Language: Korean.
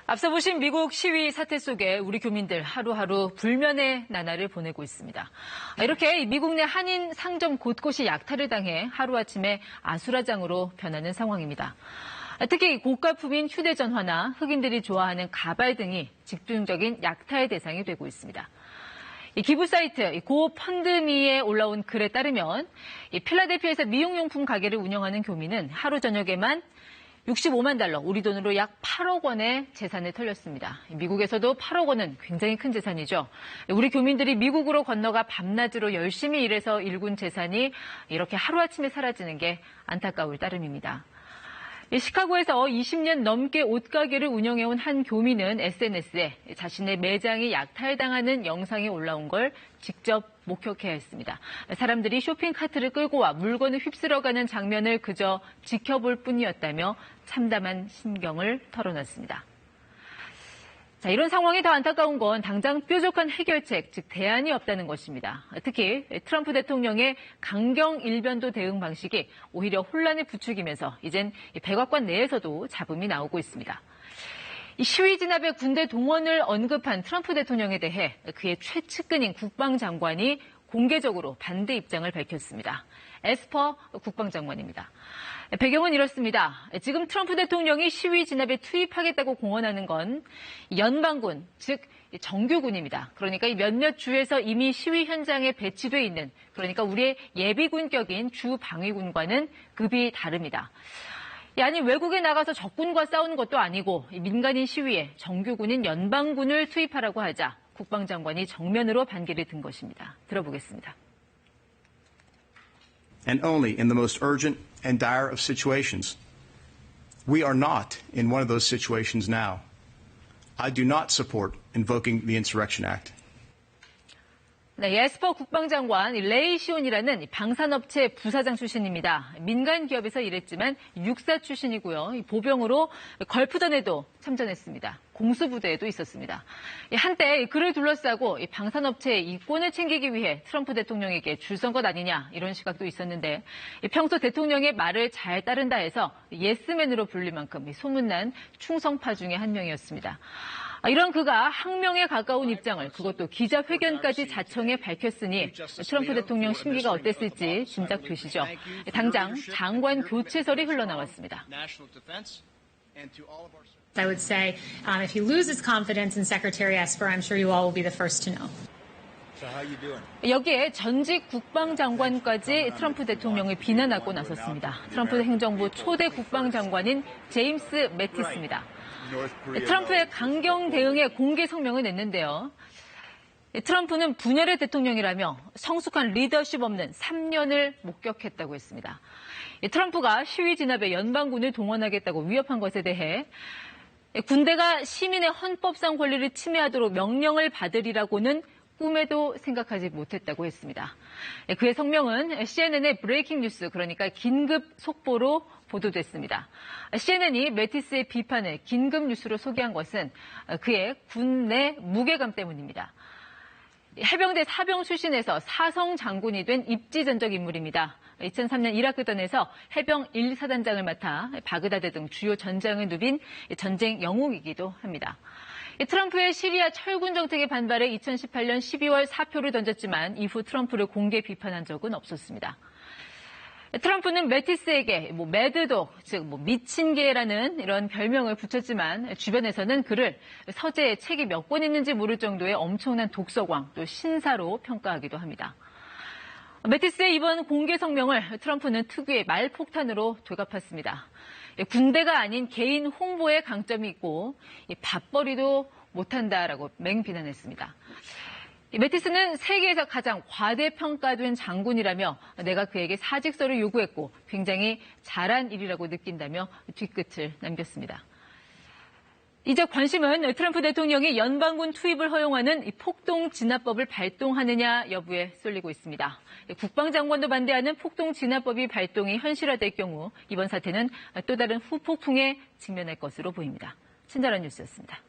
앞서 보신 미국 시위 사태 속에 우리 교민들 하루하루 불면의 나날을 보내고 있습니다. 이렇게 미국 내 한인 상점 곳곳이 약탈을 당해 하루아침에 아수라장으로 변하는 상황입니다. 특히 고가품인 휴대전화나 흑인들이 좋아하는 가발 등이 집중적인 약탈 대상이 되고 있습니다. 기부 사이트 고펀드미에 올라온 글에 따르면 필라델피아에서 미용용품 가게를 운영하는 교민은 하루 저녁에만 $65만, 우리 돈으로 약 8억 원의 재산을 털렸습니다. 미국에서도 8억 원은 굉장히 큰 재산이죠. 우리 교민들이 미국으로 건너가 밤낮으로 열심히 일해서 일군 재산이 이렇게 하루아침에 사라지는 게 안타까울 따름입니다. 시카고에서 20년 넘게 옷가게를 운영해온 한 교민은 SNS에 자신의 매장이 약탈당하는 영상이 올라온 걸 직접 목격해야 했습니다. 사람들이 쇼핑카트를 끌고 와 물건을 휩쓸어가는 장면을 그저 지켜볼 뿐이었다며 참담한 심경을 털어놨습니다. 자, 이런 상황이 더 안타까운 건 당장 뾰족한 해결책, 즉 대안이 없다는 것입니다. 특히 트럼프 대통령의 강경 일변도 대응 방식이 오히려 혼란을 부추기면서 이젠 백악관 내에서도 잡음이 나오고 있습니다. 이 시위 진압에 군대 동원을 언급한 트럼프 대통령에 대해 그의 최측근인 국방장관이 공개적으로 반대 입장을 밝혔습니다. 에스퍼 국방장관입니다. 배경은 이렇습니다. 지금 트럼프 대통령이 시위 진압에 투입하겠다고 공언하는 건 연방군, 즉 정규군입니다. 그러니까 이 몇몇 주에서 이미 시위 현장에 배치돼 있는, 그러니까 우리의 예비군격인 주방위군과는 급이 다릅니다. 아니 외국에 나가서 적군과 싸우는 것도 아니고 민간인 시위에 정규군인 연방군을 투입하라고 하자 국방장관이 정면으로 반기를 든 것입니다. 들어보겠습니다. And only in the most urgent and dire of situations. We are not in one of those situations now. I do not support invoking the Insurrection Act. 네, 에스퍼 국방장관 레이 시온이라는 방산업체 부사장 출신입니다. 민간 기업에서 일했지만 육사 출신이고요. 보병으로 걸프전에도 참전했습니다. 공수부대에도 있었습니다. 한때 그를 둘러싸고 방산업체의 이권을 챙기기 위해 트럼프 대통령에게 줄 선 것 아니냐 이런 시각도 있었는데 평소 대통령의 말을 잘 따른다 해서 예스맨으로 불릴 만큼 소문난 충성파 중에 한 명이었습니다. 이런 그가 항명에 가까운 입장을 그것도 기자회견까지 자청해 밝혔으니 트럼프 대통령 심기가 어땠을지 짐작되시죠. 당장 장관 교체설이 흘러나왔습니다. I would say if he loses confidence in Secretary Esper, I'm sure you all will be the first to know. 여기에 전직 국방장관까지 트럼프 대통령을 비난하고 나섰습니다. 트럼프 행정부 초대 국방장관인 제임스 매티스입니다. 트럼프의 강경 대응에 공개 성명을 냈는데요. 트럼프는 분열의 대통령이라며 성숙한 리더십 없는 3년을 목격했다고 했습니다. 트럼프가 시위 진압에 연방군을 동원하겠다고 위협한 것에 대해 군대가 시민의 헌법상 권리를 침해하도록 명령을 받으리라고는 꿈에도 생각하지 못했다고 했습니다. 그의 성명은 CNN의 브레이킹 뉴스, 그러니까 긴급 속보로 보도됐습니다. CNN이 매티스의 비판을 긴급 뉴스로 소개한 것은 그의 군 내 무게감 때문입니다. 해병대 사병 출신에서 사성 장군이 된 입지전적 인물입니다. 2003년 이라크전에서 해병 1사단장을 맡아 바그다드 등 주요 전장을 누빈 전쟁 영웅이기도 합니다. 트럼프의 시리아 철군 정책에 반발해 2018년 12월 사표를 던졌지만 이후 트럼프를 공개 비판한 적은 없었습니다. 트럼프는 매티스에게 매드독, 즉 미친 개라는 이런 별명을 붙였지만 주변에서는 그를 서재에 책이 몇 권 있는지 모를 정도의 엄청난 독서광, 또 신사로 평가하기도 합니다. 매티스의 이번 공개 성명을 트럼프는 특유의 말폭탄으로 되갚았습니다. 군대가 아닌 개인 홍보에 강점이 있고 밥벌이도 못한다라고 맹비난했습니다. 매티스는 세계에서 가장 과대평가된 장군이라며 내가 그에게 사직서를 요구했고 굉장히 잘한 일이라고 느낀다며 뒤끝을 남겼습니다. 이제 관심은 트럼프 대통령이 연방군 투입을 허용하는 폭동 진압법을 발동하느냐 여부에 쏠리고 있습니다. 국방장관도 반대하는 폭동 진압법이 발동이 현실화될 경우 이번 사태는 또 다른 후폭풍에 직면할 것으로 보입니다. 친절한 뉴스였습니다.